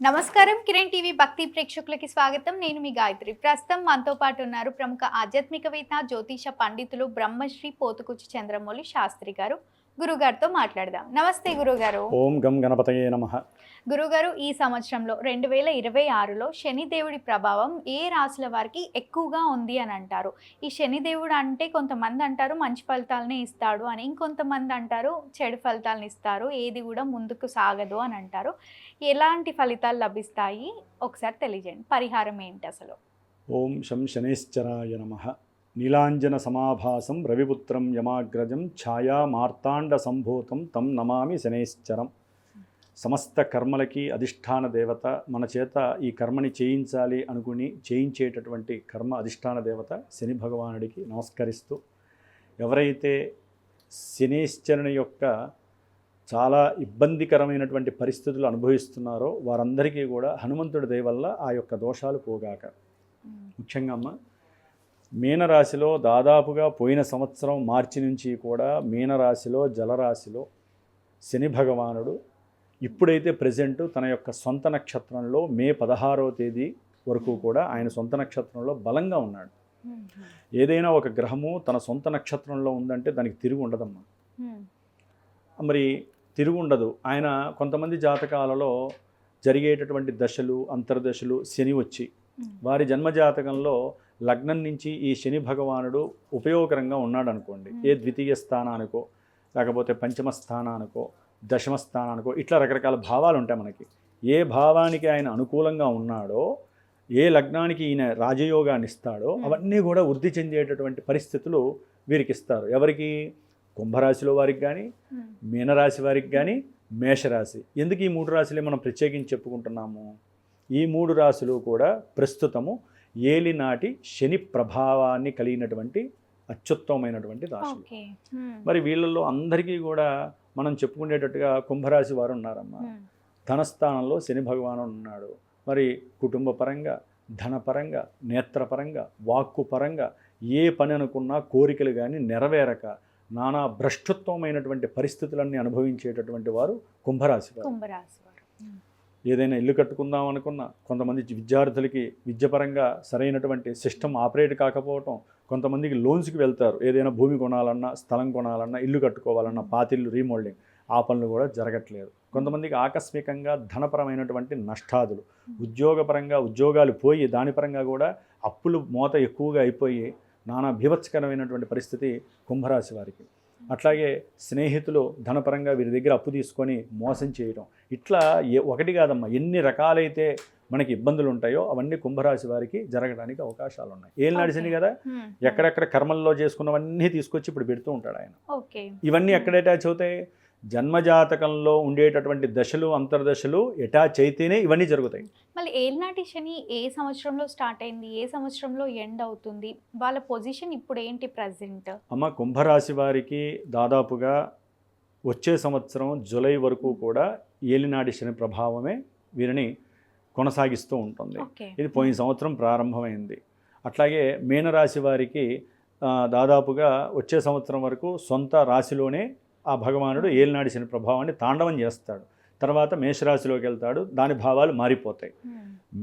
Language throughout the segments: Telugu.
నమస్కారం కిరణ్ టీవీ భక్తి ప్రేక్షకులకి స్వాగతం. నేను మీ గాయత్రి. ప్రస్తుతం మనతో పాటు ఉన్నారు ప్రముఖ ఆధ్యాత్మికవేత్త, జ్యోతిష పండితులు బ్రహ్మశ్రీ పోతుకుచి చంద్రమౌళి శాస్త్రి గారు. గురుగారితో మాట్లాడదాం. నమస్తే గురుగారు. ఓం గం గణపతయే నమః. గురుగారు, ఈ సంవత్సరంలో 2026లో శనిదేవుడి ప్రభావం ఏ రాశుల వారికి ఎక్కువగా ఉంది అని అంటారు? ఈ శనిదేవుడు అంటే కొంతమంది అంటారు మంచి ఫలితాలనే ఇస్తాడు అని, ఇంకొంతమంది అంటారు చెడు ఫలితాలను ఇస్తారు, ఏది కూడా ముందుకు సాగదు అని అంటారు. ఎలాంటి ఫలితాలు లభిస్తాయి ఒకసారి తెలియజేయండి. పరిహారం ఏంటి అసలు? ఓం శం శనేశ్చరాయ నమః. నీలాంజన సమాభాసం రవిపుత్రం యమాగ్రజం ఛాయా మార్తాండ సంభూతం తం నమామి శనేశ్చరం. సమస్త కర్మలకి అధిష్టాన దేవత, మన చేత ఈ కర్మని చేయించాలి అనుకుని చేయించేటటువంటి కర్మ అధిష్టాన దేవత శని భగవానుడికి నమస్కరిస్తూ, ఎవరైతే శనేశ్చరుని యొక్క చాలా ఇబ్బందికరమైనటువంటి పరిస్థితులు అనుభవిస్తున్నారో వారందరికీ కూడా హనుమంతుడి దయ వల్ల ఆ యొక్క దోషాలు పోగాక. ముఖ్యంగా అమ్మ, మీనరాశిలో దాదాపుగా పోయిన సంవత్సరం మార్చి నుంచి కూడా మీనరాశిలో జలరాశిలో శని భగవానుడు ఇప్పుడైతే ప్రజెంట్ తన యొక్క సొంత నక్షత్రంలో మే 16వ తేదీ వరకు కూడా ఆయన సొంత నక్షత్రంలో బలంగా ఉన్నాడు. ఏదైనా ఒక గ్రహము తన సొంత నక్షత్రంలో ఉందంటే దానికి తిరిగి ఉండదమ్మా. మరి తిరుగు ఉండదు. ఆయన కొంతమంది జాతకాలలో జరిగేటటువంటి దశలు అంతర్దశలు శని వచ్చి వారి జన్మజాతకంలో లగ్నం నుంచి ఈ శని భగవానుడు ఉపయోగకరంగా ఉన్నాడు అనుకోండి, ఏ ద్వితీయ స్థానానికో లేకపోతే పంచమ స్థానానికో దశమ స్థానానికో ఇట్లా రకరకాల భావాలు ఉంటాయి మనకి. ఏ భావానికి ఆయన అనుకూలంగా ఉన్నాడో, ఏ లగ్నానికి ఈయన రాజయోగాన్ని ఇస్తాడో అవన్నీ కూడా వృద్ధి చెందేటటువంటి పరిస్థితులు వీరికి ఇస్తారు. ఎవరికి? కుంభరాశిలో వారికి కానీ, మీనరాశి వారికి కానీ, మేషరాశి. ఎందుకు ఈ 3 రాశులే మనం ప్రత్యేకించి చెప్పుకుంటున్నాము? ఈ 3 రాశులు కూడా ప్రస్తుతము ఏలినాటి శని ప్రభావాన్ని కలిగినటువంటి అత్యుత్తమమైనటువంటి రాశులు. మరి వీళ్ళల్లో అందరికీ కూడా మనం చెప్పుకునేటట్టుగా కుంభరాశి వారు ఉన్నారమ్మా. ధనస్థానంలో శని భగవానుడు ఉన్నాడు. మరి కుటుంబ పరంగా, ధనపరంగా, నేత్రపరంగా, వాక్కు పరంగా ఏ పని అనుకున్నా కోరికలు కానీ నెరవేరక నానా భ్రష్టత్వమైనటువంటి పరిస్థితులన్నీ అనుభవించేటటువంటి వారు కుంభరాశి వారు. ఏదైనా ఇల్లు కట్టుకుందాం అనుకున్నా, కొంతమంది విద్యార్థులకి విద్యపరంగా సరైనటువంటి సిస్టమ్ ఆపరేట్ కాకపోవటం, కొంతమందికి లోన్స్కి వెళ్తారు. ఏదైనా భూమి కొనాలన్నా, స్థలం కొనాలన్నా, ఇల్లు కట్టుకోవాలన్నా, పాతిళ్ళు రీమోల్డింగ్, ఆ పనులు కూడా జరగట్లేదు. కొంతమందికి ఆకస్మికంగా ధనపరమైనటువంటి నష్టాదులు, ఉద్యోగపరంగా ఉద్యోగాలు పోయి దానిపరంగా కూడా అప్పులు మోత ఎక్కువగా అయిపోయి నానా బీభత్సకరమైనటువంటి పరిస్థితి కుంభరాశి వారికి. అట్లాగే స్నేహితులు ధనపరంగా వీరి దగ్గర అప్పు తీసుకొని మోసం చేయడం, ఇట్లా ఒకటి కాదమ్మా, ఎన్ని రకాలైతే మనకి ఇబ్బందులు ఉంటాయో అవన్నీ కుంభరాశి వారికి జరగడానికి అవకాశాలు ఉన్నాయి. ఏలినాటి శని కదా, ఎక్కడెక్కడ కర్మల్లో చేసుకున్నవన్నీ తీసుకొచ్చి ఇప్పుడు పెడుతూ ఉంటాడు ఆయన. ఇవన్నీ ఎక్కడ అటాచ్ అవుతాయి? జన్మజాతకంలో ఉండేటటువంటి దశలు అంతర్దశలు అటాచ్ అయితేనే ఇవన్నీ జరుగుతాయి. మళ్ళీ ఏలినాటి శని ఏ సంవత్సరంలో స్టార్ట్ అయింది, ఏ సంవత్సరంలో ఎండ్ అవుతుంది, వాళ్ళ పొజిషన్ ఇప్పుడు ఏంటి ప్రజెంట్? అమ్మ, కుంభరాశి వారికి దాదాపుగా వచ్చే సంవత్సరం జూలై వరకు కూడా ఏలినాటి శని ప్రభావమే వీరిని కొనసాగిస్తూ ఉంటుంది. ఇది పోయిన సంవత్సరం ప్రారంభమైంది. అట్లాగే మీనరాశి వారికి దాదాపుగా వచ్చే సంవత్సరం వరకు సొంత రాశిలోనే ఆ భగవానుడు ఏలినాటి శని ప్రభావాన్ని తాండవం చేస్తాడు. తర్వాత మేషరాశిలోకి వెళ్తాడు, దాని భావాలు మారిపోతాయి.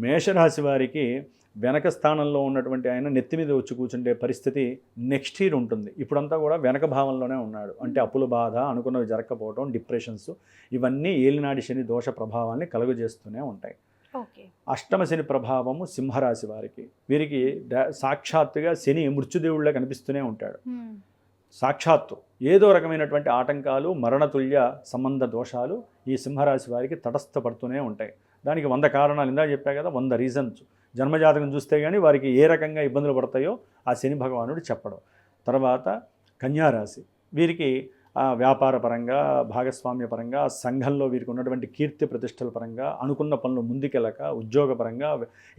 మేషరాశి వారికి వెనక స్థానంలో ఉన్నటువంటి ఆయన నెత్తి మీద వచ్చి కూర్చుండే పరిస్థితి నెక్స్ట్ ఇయర్ ఉంటుంది. ఇప్పుడంతా కూడా వెనక భావంలోనే ఉన్నాడు. అంటే అప్పుల బాధ, అనుకున్నవి జరగకపోవడం, డిప్రెషన్స్, ఇవన్నీ ఏలినాటి శని దోష ప్రభావాన్ని కలుగజేస్తూనే ఉంటాయి. అష్టమ శని ప్రభావము సింహరాశి వారికి, వీరికి సాక్షాత్తుగా శని మృత్యుదేవుళ్ళ కనిపిస్తూనే ఉంటాడు. సాక్షాత్తు ఏదో రకమైనటువంటి ఆటంకాలు, మరణతుల్య సంబంధ దోషాలు ఈ సింహరాశి వారికి తటస్థపడుతూనే ఉంటాయి. దానికి 100 కారణాలు ఇందా చెప్పా కదా, 100 రీజన్స్. జన్మజాతకం చూస్తే కానీ వారికి ఏ రకంగా ఇబ్బందులు పడతాయో ఆ శని భగవానుడు చెప్పడం. తర్వాత కన్యారాశి, వీరికి వ్యాపార పరంగా, భాగస్వామ్య పరంగా, సంఘంలో వీరికి ఉన్నటువంటి కీర్తి ప్రతిష్టల పరంగా, అనుకున్న పనులు ముందుకెళ్ళక, ఉద్యోగపరంగా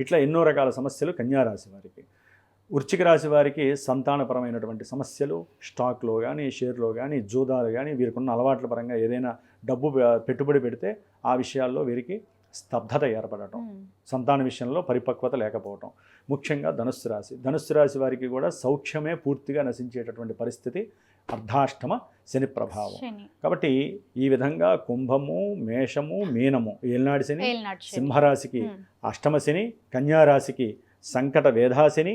ఇట్లా ఎన్నో రకాల సమస్యలు కన్యారాశి వారికి. వృశ్చిక రాశి వారికి సంతానపరమైనటువంటి సమస్యలు, స్టాక్లో కానీ, షేర్లో కానీ, జూదాలు కానీ, వీరికి ఉన్న అలవాట్ల పరంగా ఏదైనా డబ్బు పెట్టుబడి పెడితే ఆ విషయాల్లో వీరికి స్తబ్దత ఏర్పడటం, సంతాన విషయంలో పరిపక్వత లేకపోవటం. ముఖ్యంగా ధనుస్సు రాశి వారికి కూడా సౌఖ్యమే పూర్తిగా నశించేటటువంటి పరిస్థితి అర్ధాష్టమ శని ప్రభావం. శని. కాబట్టి ఈ విధంగా కుంభము, మేషము, మీనము ఏలినాటి శని, ఏలినాటి శని. సింహరాశికి అష్టమ శని, కన్యారాశికి సంకట వేధాశని,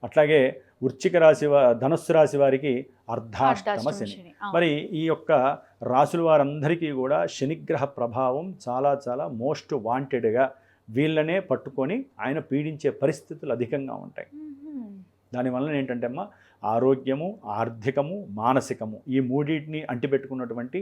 అట్లాగే వృశ్చిక రాశి ధనుస్సు రాశి వారికి అర్ధాష్టమ శని. మరి ఈ యొక్క రాశుల వారందరికీ కూడా శనిగ్రహ ప్రభావం చాలా చాలా మోస్ట్ వాంటెడ్గా వీళ్ళనే పట్టుకొని ఆయన పీడించే పరిస్థితులు అధికంగా ఉంటాయి. దానివల్ల ఏంటంటే అమ్మ ఆరోగ్యము, ఆర్థికము, మానసికము ఈ మూడింటిని అంటిపెట్టుకున్నటువంటి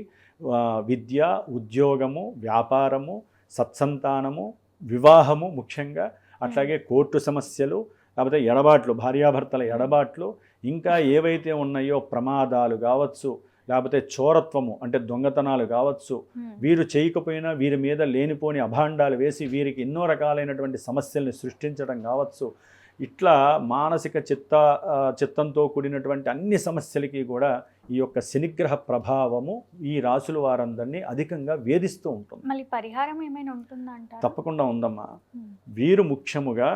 విద్య, ఉద్యోగము, వ్యాపారము, సత్సంతానము, వివాహము ముఖ్యంగా, అట్లాగే కోర్టు సమస్యలు, లేకపోతే ఎడబాట్లు, భార్యాభర్తల ఎడబాట్లు, ఇంకా ఏవైతే ఉన్నాయో ప్రమాదాలు కావచ్చు, లేకపోతే చోరత్వము అంటే దొంగతనాలు కావచ్చు, వీరు చేయకపోయినా వీరి మీద లేనిపోని అభాండాలు వేసి వీరికి ఎన్నో రకాలైనటువంటి సమస్యల్ని సృష్టించడం కావచ్చు, ఇట్లా మానసిక చిత్తంతో కూడినటువంటి అన్ని సమస్యలకి కూడా ఈ యొక్క శనిగ్రహ ప్రభావము ఈ రాశుల వారందరినీ అధికంగా వేధిస్తూ ఉంటుంది. మళ్ళీ పరిహారం ఏమైనా ఉంటుందంట? తప్పకుండా ఉందమ్మా. వీరు ముఖ్యముగా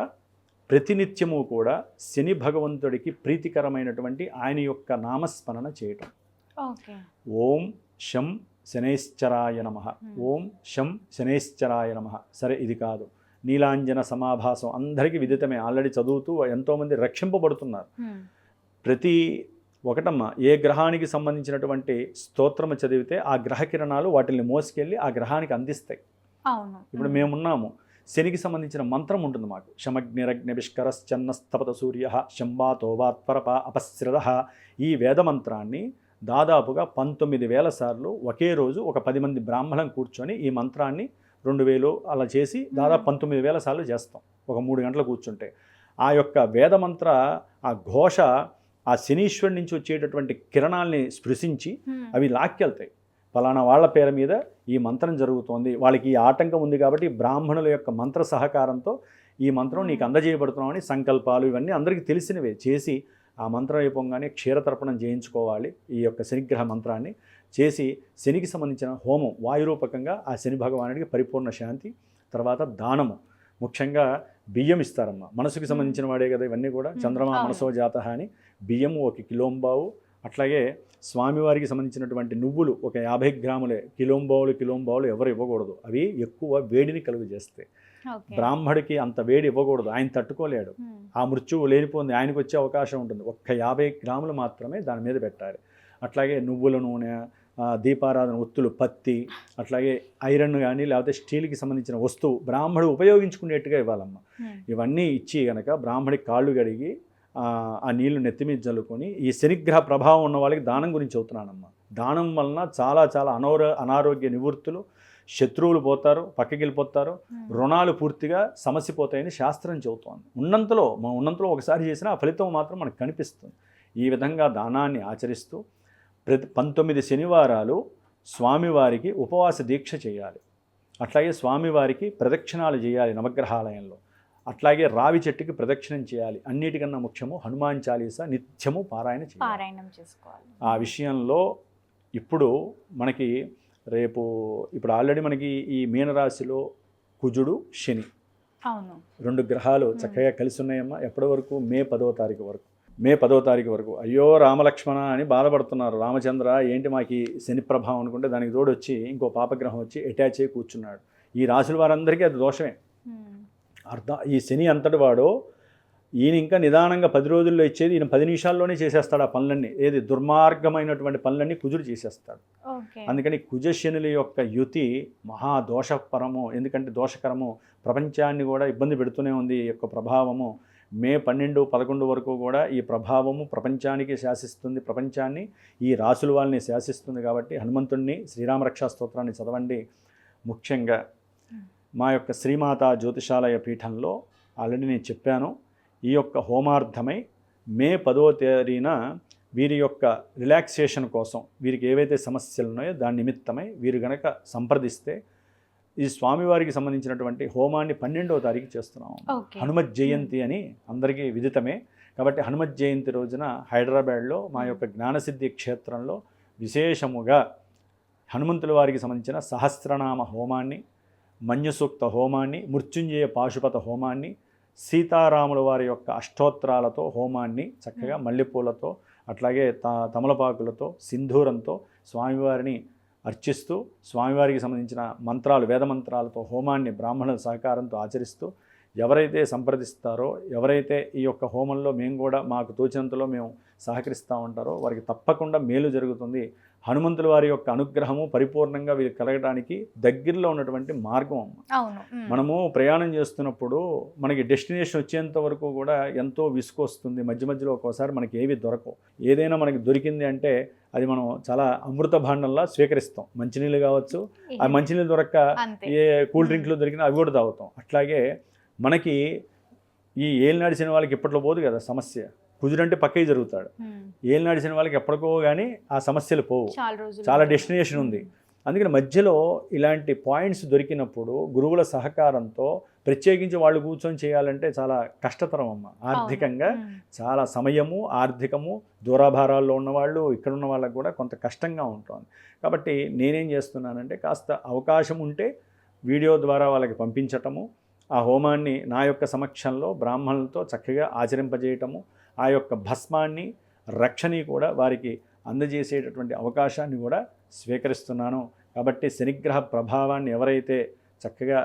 ప్రతినిత్యము కూడా శని భగవంతుడికి ప్రీతికరమైనటువంటి ఆయన యొక్క నామస్మరణ చేయటం. ఓం శం శనైశ్చరాయ నమః, ఓం శం శనైశ్చరాయ నమః. సరే, ఇది కాదు, నీలాంజన సమాభాసం అందరికీ విదితమే, ఆల్రెడీ చదువుతూ ఎంతోమంది రక్షింపబడుతున్నారు. ప్రతి ఒకటమ్మ ఏ గ్రహానికి సంబంధించినటువంటి స్తోత్రము చదివితే ఆ గ్రహ కిరణాలు వాటిని మోసుకెళ్ళి ఆ గ్రహానికి అందిస్తాయి. ఇప్పుడు మేమున్నాము, శనికి సంబంధించిన మంత్రం ఉంటుంది మాకు. శమగ్నిరగ్నివిష్కరశ్చన్నస్తపత సూర్య శంబాతోవాత్వరప అపశ్రద. ఈ వేద మంత్రాన్ని దాదాపుగా 19,000 సార్లు ఒకే రోజు ఒక 10 మంది బ్రాహ్మణం కూర్చొని ఈ మంత్రాన్ని 2,000 అలా చేసి దాదాపు 19,000 సార్లు చేస్తాం ఒక 3 గంటలు కూర్చుంటే. ఆ యొక్క వేదమంత్ర ఆ ఘోష ఆ శనీశ్వరుడి నుంచి వచ్చేటటువంటి కిరణాల్ని స్పృశించి అవి లాక్కెళ్తాయి. ఫలానా వాళ్ళ పేరు మీద ఈ మంత్రం జరుగుతోంది, వాళ్ళకి ఈ ఆటంకం ఉంది కాబట్టి బ్రాహ్మణుల యొక్క మంత్ర సహకారంతో ఈ మంత్రం నీకు అందజేయబడుతున్నామని సంకల్పాలు ఇవన్నీ అందరికీ తెలిసినవే చేసి ఆ మంత్రం అయిపోగానే క్షీరతర్పణం చేయించుకోవాలి. ఈ యొక్క శనిగ్రహ మంత్రాన్ని చేసి శనికి సంబంధించిన హోమం వాయురూపకంగా ఆ శని భగవానుడికి పరిపూర్ణ శాంతి. తర్వాత దానము, ముఖ్యంగా బియ్యం ఇస్తారమ్మ. మనసుకి సంబంధించిన వాడే కదా ఇవన్నీ కూడా. చంద్రమా మనసో జాత అని బియ్యము 1 కిలోంబావు, అట్లాగే స్వామివారికి సంబంధించినటువంటి నువ్వులు ఒక 50 గ్రాములే. కిలోంబావులు ఎవరు ఇవ్వకూడదు, అవి ఎక్కువ వేడిని కలుగు చేస్తాయి. బ్రాహ్మడికి అంత వేడి ఇవ్వకూడదు, ఆయన తట్టుకోలేడు. ఆ మృత్యువు లేనిపోయింది, ఆయనకు వచ్చే అవకాశం ఉంటుంది. 50 గ్రాములు మాత్రమే దాని మీద పెట్టాలి. అట్లాగే నువ్వుల నూనె, దీపారాధన ఒత్తులు, పత్తి, అట్లాగే ఐరన్ కానీ లేకపోతే స్టీల్కి సంబంధించిన వస్తువు బ్రాహ్మడు ఉపయోగించుకునేట్టుగా ఇవ్వాలమ్మ. ఇవన్నీ ఇచ్చి కనుక బ్రాహ్మడికి కాళ్ళు కడిగి ఆ నీళ్లు నెత్తి మీద జల్లుకొని ఈ శనిగ్రహ ప్రభావం ఉన్న వాళ్ళకి దానం గురించి చెబుతున్నానమ్మ. దానం వలన చాలా చాలా అనారోగ్య నివృత్తులు, శత్రువులు పోతారు, పక్కకి వెళ్ళిపోతారు, రుణాలు పూర్తిగా సమసిపోతాయని శాస్త్రం చెబుతోంది. ఉన్నంతలో ఒకసారి చేసినా ఆ ఫలితం మాత్రం మనకు కనిపిస్తుంది. ఈ విధంగా దానాన్ని ఆచరిస్తూ ప్రతి 19 శనివారాలు స్వామివారికి ఉపవాస దీక్ష చేయాలి. అట్లాగే స్వామివారికి ప్రదక్షిణాలు చేయాలి నవగ్రహాలయంలో. అట్లాగే రావి చెట్టుకి ప్రదక్షిణం చేయాలి. అన్నిటికన్నా ముఖ్యము హనుమాన్ చాలీసా నిత్యము పారాయణం చేసుకోవాలి. ఆ విషయంలో ఇప్పుడు మనకి ఇప్పుడు ఆల్రెడీ మనకి ఈ మీనరాశిలో కుజుడు, శని 2 గ్రహాలు చక్కగా కలిసి ఉన్నాయమ్మా. ఎప్పటి వరకు? మే 10వ తారీఖు వరకు. అయ్యో రామలక్ష్మణ అని బాధపడుతున్నారు. రామచంద్ర ఏంటి మాకు శని ప్రభావం అనుకుంటే దానికి తోడు వచ్చి ఇంకో పాపగ్రహం వచ్చి అటాచ్ అయ్యి కూర్చున్నాడు. ఈ రాశుల వారందరికీ అది దోషమే. ఈ శని అంతటి వాడో ఈయన ఇంకా నిదానంగా 10 రోజుల్లో ఇచ్చేది ఈయన 10 నిమిషాల్లోనే చేసేస్తాడు. ఆ పనులన్నీ దుర్మార్గమైనటువంటి పనులన్నీ కుజుడు చేసేస్తాడు. అందుకని కుజశనుల యొక్క యుతి మహాదోషపరము, ఎందుకంటే దోషకరము, ప్రపంచాన్ని కూడా ఇబ్బంది పెడుతూనే ఉంది. ఈ యొక్క ప్రభావము మే 12, 11 వరకు కూడా ఈ ప్రభావము ప్రపంచానికి శాసిస్తుంది. ప్రపంచాన్ని ఈ రాసుల వాళ్ళని శాసిస్తుంది. కాబట్టి హనుమంతుడిని శ్రీరామరక్షా స్తోత్రాన్ని చదవండి. ముఖ్యంగా మా యొక్క శ్రీమాతా జ్యోతిషాలయ పీఠంలో ఆల్రెడీ నేను చెప్పాను. ఈ యొక్క హోమార్థమై మే 10వ తేదీన వీరి యొక్క రిలాక్సేషన్ కోసం వీరికి ఏవైతే సమస్యలు ఉన్నాయో దాని నిమిత్తమై వీరు గనక సంప్రదిస్తే ఈ స్వామివారికి సంబంధించినటువంటి హోమాన్ని 12వ తారీఖు చేస్తున్నాం. హనుమత్ జయంతి అని అందరికీ విదితమే. కాబట్టి హనుమత్ జయంతి రోజున హైదరాబాద్లో మా యొక్క జ్ఞానసిద్ధి క్షేత్రంలో విశేషముగా హనుమంతుల వారికి సంబంధించిన సహస్రనామ హోమాన్ని, మన్యసూక్త హోమాన్ని, మృత్యుంజయ పాశుపత హోమాన్ని, సీతారాముల వారి యొక్క అష్టోత్తరాలతో హోమాన్ని చక్కగా మల్లెపూలతో అట్లాగే తమలపాకులతో సింధూరంతో స్వామివారిని అర్చిస్తూ స్వామివారికి సంబంధించిన మంత్రాలు వేద మంత్రాలతో హోమాన్ని బ్రాహ్మణుల సహకారంతో ఆచరిస్తూ ఎవరైతే సంప్రదిస్తారో ఎవరైతే ఈ యొక్క హోమంలో మేము కూడా మాకు తోచినంతలో మేము సహకరిస్తూ ఉంటారో వారికి తప్పకుండా మేలు జరుగుతుంది. హనుమంతుల వారి యొక్క అనుగ్రహము పరిపూర్ణంగా వీరికి కలగడానికి దగ్గరలో ఉన్నటువంటి మార్గం. అవును. మనము ప్రయాణం చేస్తున్నప్పుడు మనకి డెస్టినేషన్ వచ్చేంత వరకు కూడా ఎంతో విసుకొస్తుంది. మధ్య మధ్యలో ఒక్కోసారి మనకి ఏవి దొరకవు. ఏదైనా మనకి దొరికింది అంటే అది మనం చాలా అమృత భాండంలా స్వీకరిస్తాం. మంచినీళ్ళు కావచ్చు, ఆ మంచినీళ్ళు దొరక్క ఏ కూల్ డ్రింక్లు దొరికినా అవి కూడా తాగుతాం. అట్లాగే మనకి ఈ ఏలినాడు శని వాళ్ళకి ఇప్పట్లో పోదు కదా సమస్య. కుజుడంటే పక్కకి జరుగుతాడు. ఏలినాడు శని వాళ్ళకి ఎప్పటికో కానీ ఆ సమస్యలు పోవు, చాలా డెస్టినేషన్ ఉంది. అందుకని మధ్యలో ఇలాంటి పాయింట్స్ దొరికినప్పుడు గురువుల సహకారంతో ప్రత్యేకించి వాళ్ళు కూర్చొని చేయాలంటే చాలా కష్టతరం అమ్మ. ఆర్థికంగా చాలా సమయము, ఆర్థికము, దూరాభారాల్లో ఉన్నవాళ్ళు ఇక్కడ ఉన్న వాళ్ళకు కూడా కొంత కష్టంగా ఉంటుంది. కాబట్టి నేనేం చేస్తున్నానంటే కాస్త అవకాశం ఉంటే వీడియో ద్వారా వాళ్ళకి పంపించటము, ఆ హోమాన్ని నా యొక్క సమక్షంలో బ్రాహ్మణులతో చక్కగా ఆచరింపజేయటము, ఆ యొక్క భస్మాన్ని రక్షని కూడా వారికి అందజేసేటటువంటి అవకాశాన్ని కూడా స్వీకరిస్తున్నాను. కాబట్టి శనిగ్రహ ప్రభావాన్ని ఎవరైతే చక్కగా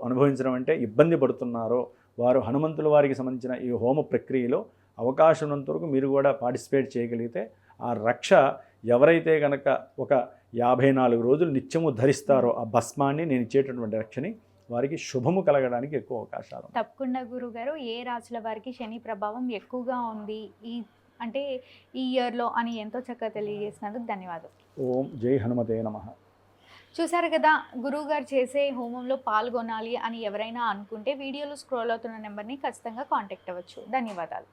అనుభవించడం అంటే ఇబ్బంది పడుతున్నారో వారు హనుమంతుల వారికి సంబంధించిన ఈ హోమ ప్రక్రియలో అవకాశం ఉన్నంత వరకు మీరు కూడా పార్టిసిపేట్ చేయగలిగితే ఆ రక్ష ఎవరైతే కనుక ఒక 54 రోజులు నిత్యము ధరిస్తారో ఆ భస్మాన్ని నేను ఇచ్చేటటువంటి రక్షని వారికి శుభము కలగడానికి ఎక్కువ అవకాశాలు. తప్పకుండా గురుగారు, ఏ రాశుల వారికి శని ప్రభావం ఎక్కువగా ఉంది అంటే ఈ ఇయర్లో అని ఎంతో చక్కగా తెలియజేసినందుకు ధన్యవాదాలు. ఓం జై హనుమతే నమః. చూసారు కదా, గురువుగారు చేసే హోమంలో పాల్గొనాలి అని ఎవరైనా అనుకుంటే వీడియోలో స్క్రోల్ అవుతున్న నెంబర్ని ఖచ్చితంగా కాంటాక్ట్ అవ్వచ్చు. ధన్యవాదాలు.